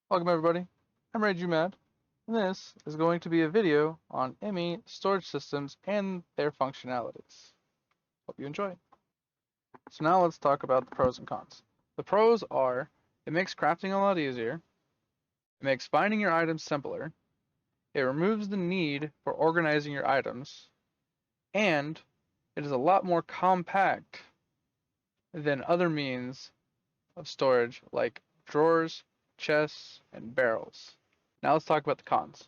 Welcome everybody, I'm AE2 and this is going to be a video on ME storage systems and their functionalities. Hope you enjoy. So now let's talk about the pros and cons. The pros are, it makes crafting a lot easier, it makes finding your items simpler, it removes the need for organizing your items, and it is a lot more compact than other means of storage like drawers, chests, and barrels. Now let's talk about the cons.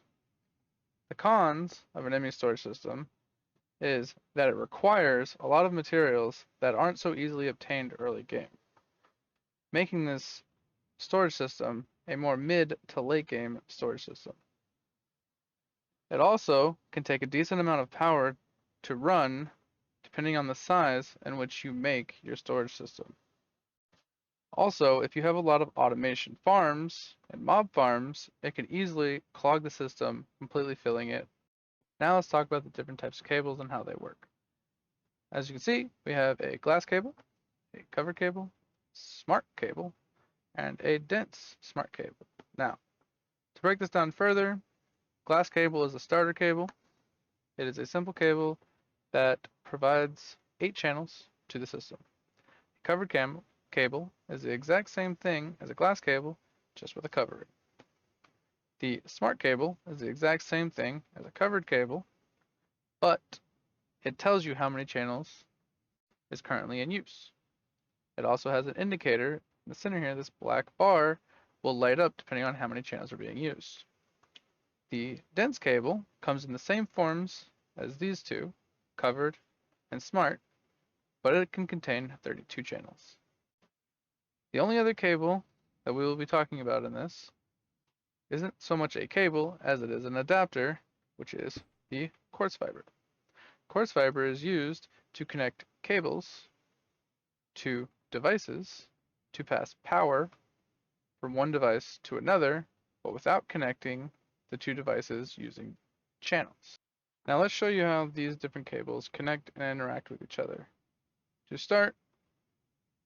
The cons of an ME storage system is that it requires a lot of materials that aren't so easily obtained early game, making this storage system a more mid to late game storage system. It also can take a decent amount of power to run depending on the size in which you make your storage system. Also, if you have a lot of automation farms and mob farms, it can easily clog the system, completely filling it. Now let's talk about the different types of cables and how they work. As you can see, we have a glass cable, a covered cable, smart cable, and a dense smart cable. Now, to break this down further, glass cable is a starter cable. It is a simple cable that provides 8 channels to the system. A covered cable is the exact same thing as a glass cable, just with a covering. The smart cable is the exact same thing as a covered cable, but it tells you how many channels is currently in use. It also has an indicator in the center here. This black bar will light up depending on how many channels are being used. The dense cable comes in the same forms as these two, covered and smart, but it can contain 32 channels. The only other cable that we will be talking about in this isn't so much a cable as it is an adapter, which is the quartz fiber. Quartz fiber is used to connect cables to devices to pass power from one device to another, but without connecting the two devices using channels. Now let's show you how these different cables connect and interact with each other. To start,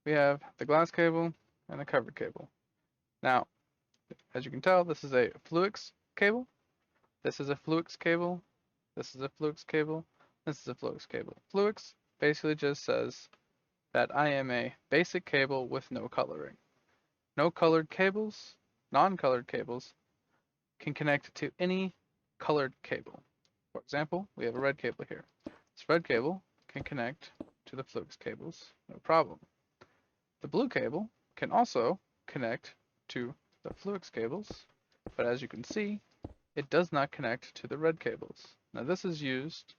we have the glass cable and the covered cable. Now, as you can tell, this is a Fluix cable, this is a Fluix cable, this is a Fluix cable, this is a Fluix cable. Fluix basically just says that I am a basic cable with no coloring. No colored cables, non-colored cables, can connect to any colored cable. For example, we have a red cable here. This red cable can connect to the Fluix cables, no problem. The blue cable can also connect to the Fluix cables, but as you can see, it does not connect to the red cables. Now this is used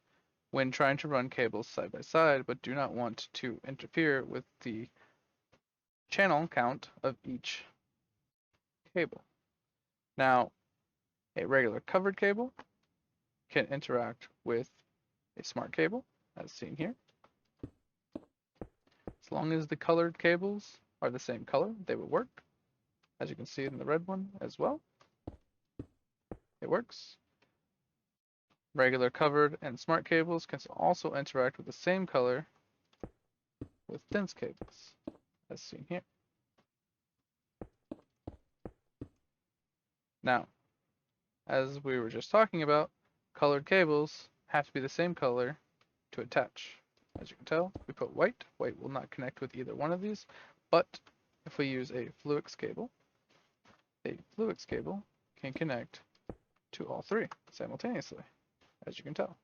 when trying to run cables side by side, but do not want to interfere with the channel count of each cable. Now, a regular covered cable can interact with a smart cable, as seen here. As long as the colored cables are the same color, they will work. As you can see in the red one as well, it works. Regular covered and smart cables can also interact with the same color with dense cables, as seen here. Now, as we were just talking about, colored cables have to be the same color to attach. As you can tell, we put white. White will not connect with either one of these, but if we use a Fluix cable can connect to all three simultaneously, as you can tell.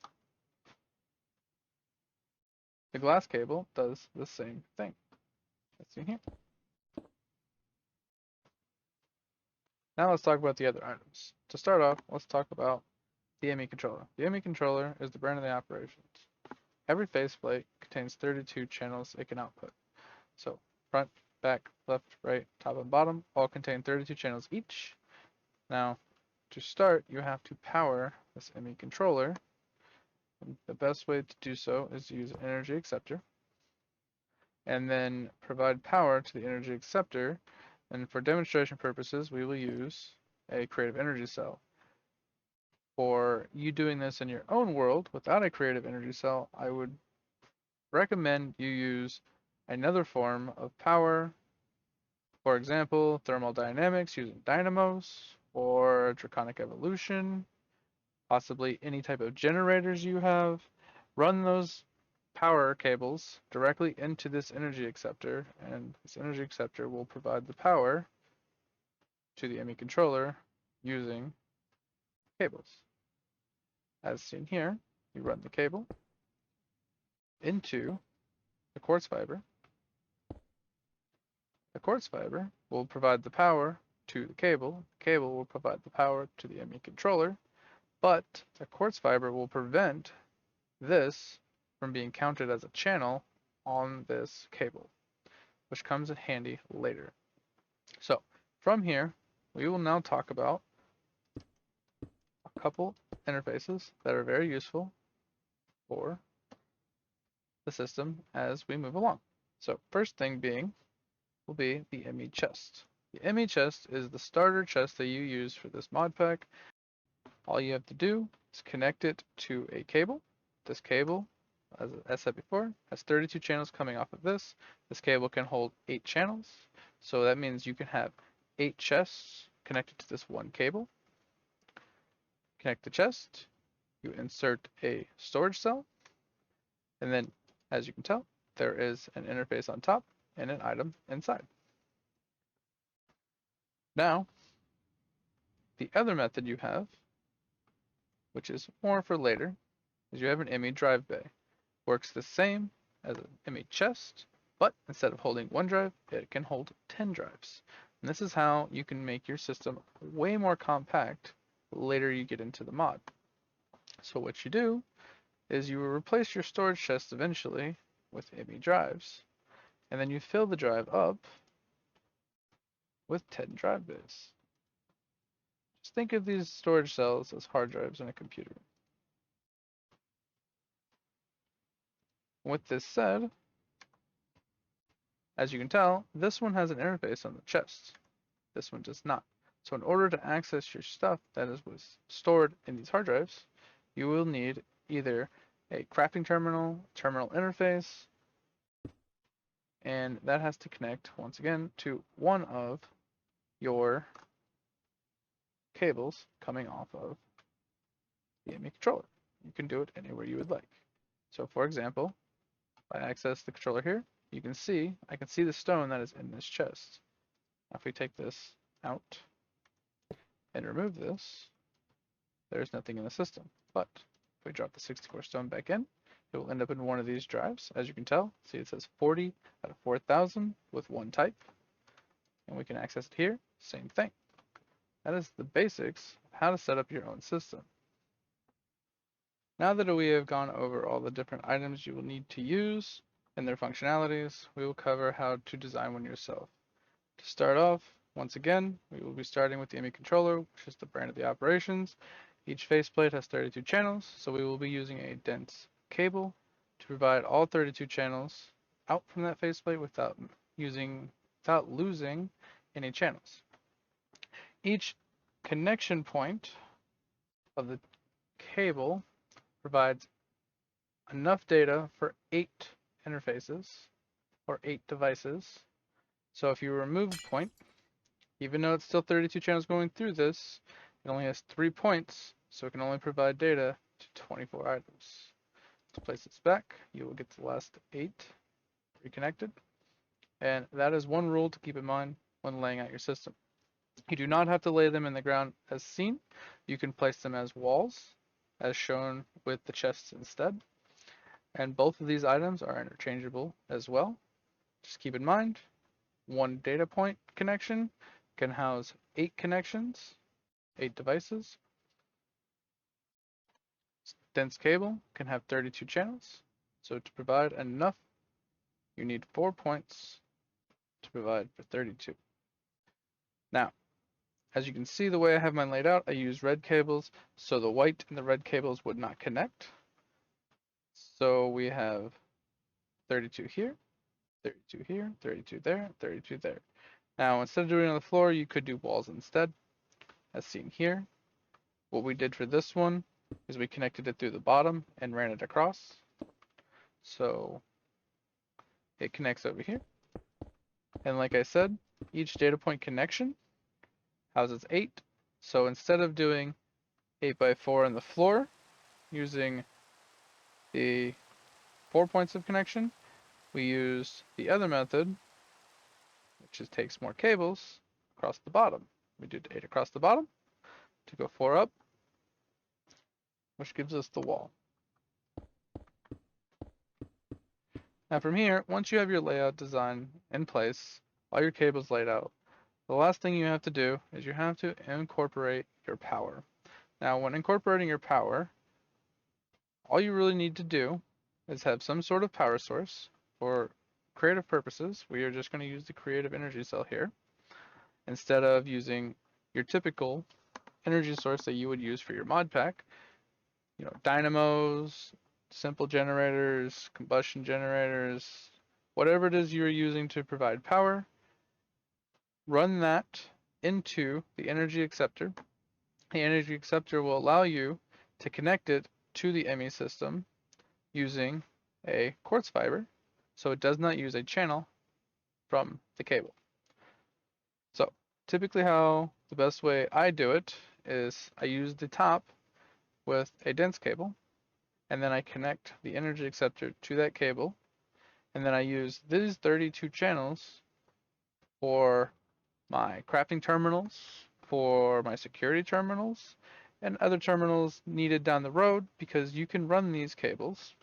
The glass cable does the same thing, as seen here. Now let's talk about the other items. To start off, let's talk about the ME controller. The ME controller is the brain of the operations. Every faceplate contains 32 channels it can output. So front, back, left, right, top, and bottom all contain 32 channels each. Now, to start, you have to power this ME controller. And the best way to do so is to use an energy acceptor and then provide power to the energy acceptor. And for demonstration purposes, we will use a creative energy cell. For you doing this in your own world without a creative energy cell, I would recommend you use another form of power For example, thermodynamics using dynamos, or draconic evolution, possibly any type of generators you have. Run those power cables directly into this energy acceptor, and this energy acceptor will provide the power to the ME controller using cables. As seen here, you run the cable into the quartz fiber. The quartz fiber will provide the power to the cable. The cable will provide the power to the ME controller, but the quartz fiber will prevent this from being counted as a channel on this cable, which comes in handy later. So from here, we will now talk about a couple interfaces that are very useful for the system as we move along. So first thing being will be the ME chest. The ME chest is the starter chest that you use for this mod pack. All you have to do is connect it to a cable. This cable, as I said before, has 32 channels coming off of this. This cable can hold 8 channels. So that means you can have 8 chests connected to this one cable. Connect the chest, you insert a storage cell, and then, as you can tell, there is an interface on top and an item inside. Now, the other method you have, which is more for later, is you have an ME drive bay. Works the same as an ME chest, but instead of holding one drive, it can hold 10 drives. And this is how you can make your system way more compact later you get into the mod. So what you do is you will replace your storage chest eventually with ME drives, and then you fill the drive up with 10 drive bays. Just think of these storage cells as hard drives in a computer. With this said, as you can tell, this one has an interface on the chest. This one does not. So in order to access your stuff that was stored in these hard drives, you will need either a crafting terminal, terminal interface, and that has to connect once again to one of your cables coming off of the ME controller. You can do it anywhere you would like. So for example, if I access the controller here, you can see, I can see the stone that is in this chest. Now if we take this out and remove this, there's nothing in the system. But if we drop the 64 stone back in, it will end up in one of these drives. As you can tell, see it says 40 out of 4,000 with one type. And we can access it here, same thing. That is the basics of how to set up your own system. Now that we have gone over all the different items you will need to use and their functionalities, we will cover how to design one yourself. To start off, once again, we will be starting with the ME controller, which is the brain of the operations. Each faceplate has 32 channels, so we will be using a dense cable to provide all 32 channels out from that faceplate without losing any channels. Each connection point of the cable provides enough data for 8 interfaces or 8 devices. So if you remove a point, even though it's still 32 channels going through this, it only has 3 points, so it can only provide data to 24 items. To place this back, you will get the last 8 reconnected. And that is one rule to keep in mind when laying out your system. You do not have to lay them in the ground as seen. You can place them as walls, as shown with the chests instead. And both of these items are interchangeable as well. Just keep in mind, one data point connection can house 8 connections, 8 devices. Dense cable can have 32 channels. So to provide enough, you need 4 points to provide for 32. Now, as you can see the way I have mine laid out, I use red cables, so the white and the red cables would not connect. So we have 32 here, 32 here, 32 there, 32 there. Now, instead of doing it on the floor, you could do walls instead, as seen here. What we did for this one is we connected it through the bottom and ran it across. So it connects over here. And like I said, each data point connection houses 8. So instead of doing 8x4 on the floor using the 4 points of connection, we use the other method, which just takes more cables across the bottom. We do 8 across the bottom to go 4 up, which gives us the wall. Now from here, once you have your layout design in place, all your cables laid out, the last thing you have to do is you have to incorporate your power. Now when incorporating your power, all you really need to do is have some sort of power source. For creative purposes, we are just going to use the creative energy cell here instead of using your typical energy source that you would use for your mod pack. You know, dynamos, simple generators, combustion generators, whatever it is you're using to provide power, run that into the energy acceptor. The energy acceptor will allow you to connect it to the ME system using a quartz fiber, so it does not use a channel from the cable. So typically how the best way I do it is I use the top with a dense cable, and then I connect the energy acceptor to that cable, and then I use these 32 channels for my crafting terminals, for my security terminals, and other terminals needed down the road, because you can run these cables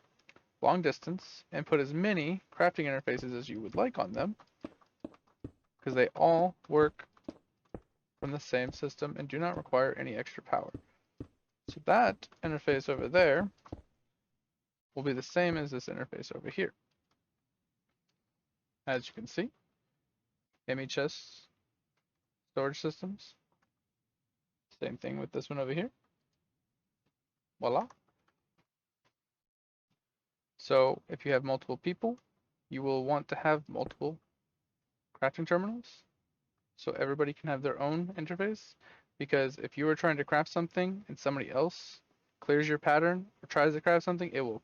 long distance and put as many crafting interfaces as you would like on them, because they all work from the same system and do not require any extra power. So that interface over there will be the same as this interface over here. As you can see, MHS storage systems. Same thing with this one over here. Voila. So if you have multiple people, you will want to have multiple crafting terminals, so everybody can have their own interface. Because if you are trying to craft something and somebody else clears your pattern or tries to craft something, it will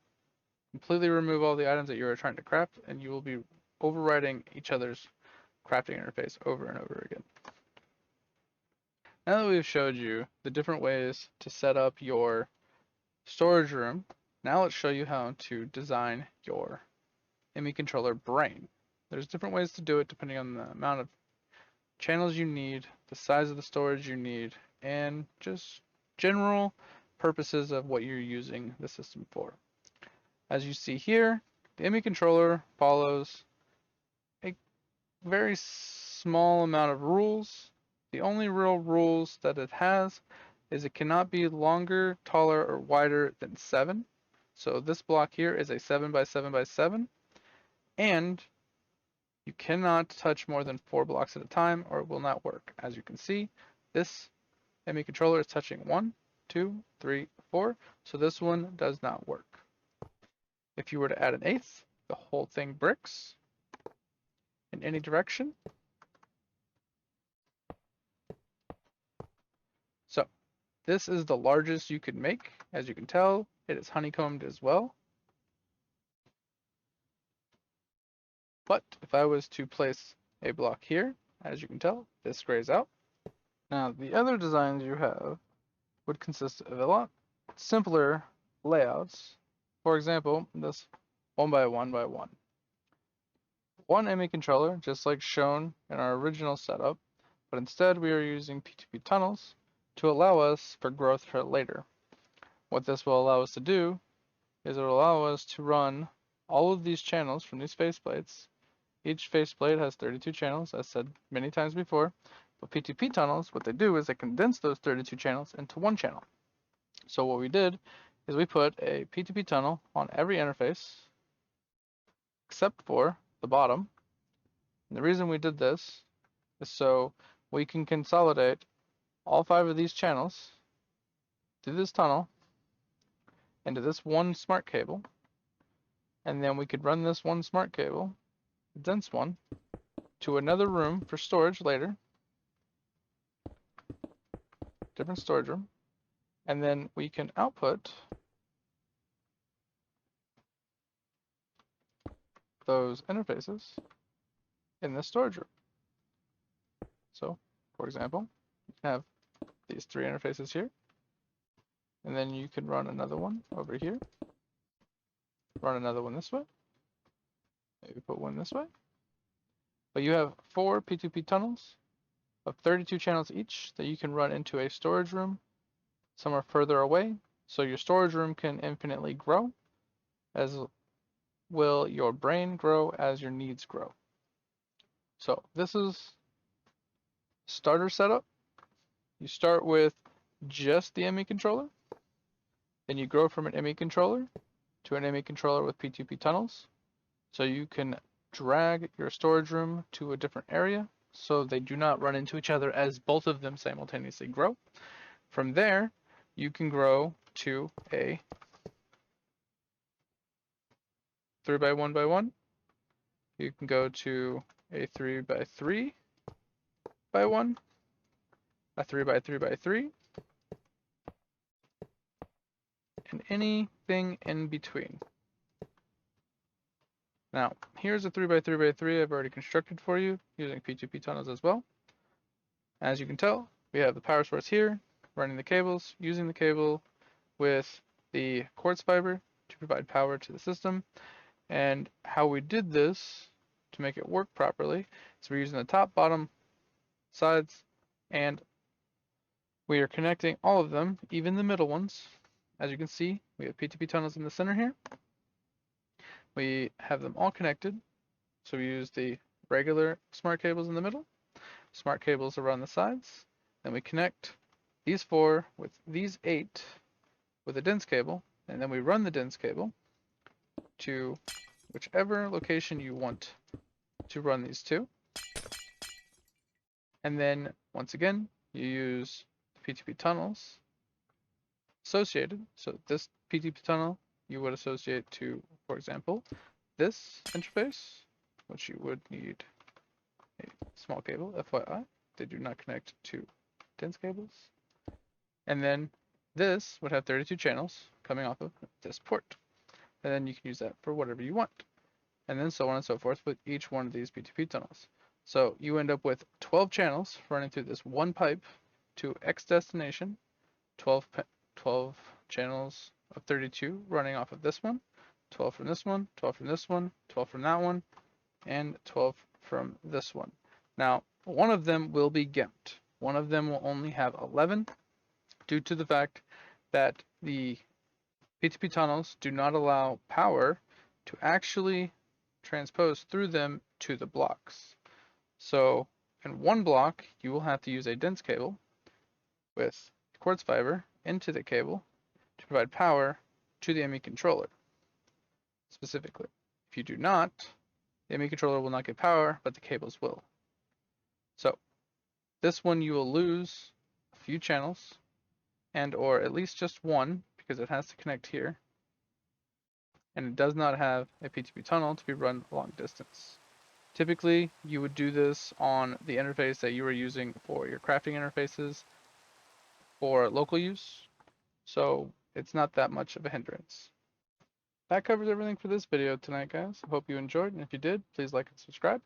completely remove all the items that you are trying to craft, and you will be overriding each other's crafting interface over and over again. Now that we've showed you the different ways to set up your storage room, now let's show you how to design your ME controller brain. There's different ways to do it depending on the amount of channels you need, the size of the storage you need, and just general purposes of what you're using the system for. As you see here, the ME controller follows a very small amount of rules. The only real rules that it has is it cannot be longer, taller, or wider than 7. So this block here is a 7 by 7 by 7, and you cannot touch more than 4 blocks at a time or it will not work. As you can see, this ME controller is touching 1, 2, 3, 4, so this one does not work. If you were to add an 8th, the whole thing bricks in any direction. So this is the largest you could make. As you can tell, it is honeycombed as well. But if I was to place a block here, as you can tell, this grays out. Now the other designs you have would consist of a lot simpler layouts. For example, this 1 by 1 by 1. One ME controller, just like shown in our original setup, but instead we are using P2P tunnels to allow us for growth for later. What this will allow us to do is it will allow us to run all of these channels from these faceplates. Each faceplate has 32 channels, as said many times before, but P2P tunnels, what they do is they condense those 32 channels into one channel. So what we did is we put a P2P tunnel on every interface except for the bottom. And the reason we did this is so we can consolidate all 5 of these channels through this tunnel into this one smart cable, and then we could run this one smart cable, the dense one, to another room for storage later, different storage room, and then we can output those interfaces in this storage room. For example, you have these 3 interfaces here, and then you can run another one over here, run another one this way, maybe put one this way. But you have 4 P2P tunnels of 32 channels each that you can run into a storage room somewhere further away, so your storage room can infinitely grow, as will your brain grow as your needs grow. So this is starter setup. You start with just the ME controller, then you grow from an ME controller to an ME controller with P2P tunnels, so you can drag your storage room to a different area so they do not run into each other as both of them simultaneously grow. From there, you can grow to a 3 by 1 by 1. You can go to a 3 by 3 by 1, a 3 by 3 by 3, and anything in between. Now, here's a 3 by 3 by 3 I've already constructed for you using P2P tunnels as well. As you can tell, we have the power source here, running the cables, using the cable with the quartz fiber to provide power to the system. And how we did this to make it work properly is we're using the top, bottom, sides, and we are connecting all of them, even the middle ones. As you can see, we have P2P tunnels in the center here. We have them all connected. So we use the regular smart cables in the middle, smart cables around the sides, then we connect these 4 with these 8 with a dense cable, and then we run the dense cable to whichever location you want to run these to. And then once again, you use the P2P tunnels associated. So this P2P tunnel you would associate to, for example, this interface, which you would need a small cable, FYI. They do not connect to dense cables. And then this would have 32 channels coming off of this port. And then you can use that for whatever you want. And then so on and so forth with each one of these P2P tunnels. So you end up with 12 channels running through this one pipe to X destination, 12 channels of 32 running off of this one, 12 from this one, 12 from this one, 12 from that one, and 12 from this one. Now, one of them will be gimped. One of them will only have 11 due to the fact that the P2P tunnels do not allow power to actually transpose through them to the blocks. So in one block, you will have to use a dense cable with quartz fiber into the cable to provide power to the ME controller specifically. If you do not, the ME controller will not get power, but the cables will. So this one you will lose a few channels and or at least just one because it has to connect here. And it does not have a P2P tunnel to be run long distance. Typically, you would do this on the interface that you are using for your crafting interfaces for local use. So it's not that much of a hindrance. That covers everything for this video tonight, guys. I hope you enjoyed, and if you did, please like and subscribe.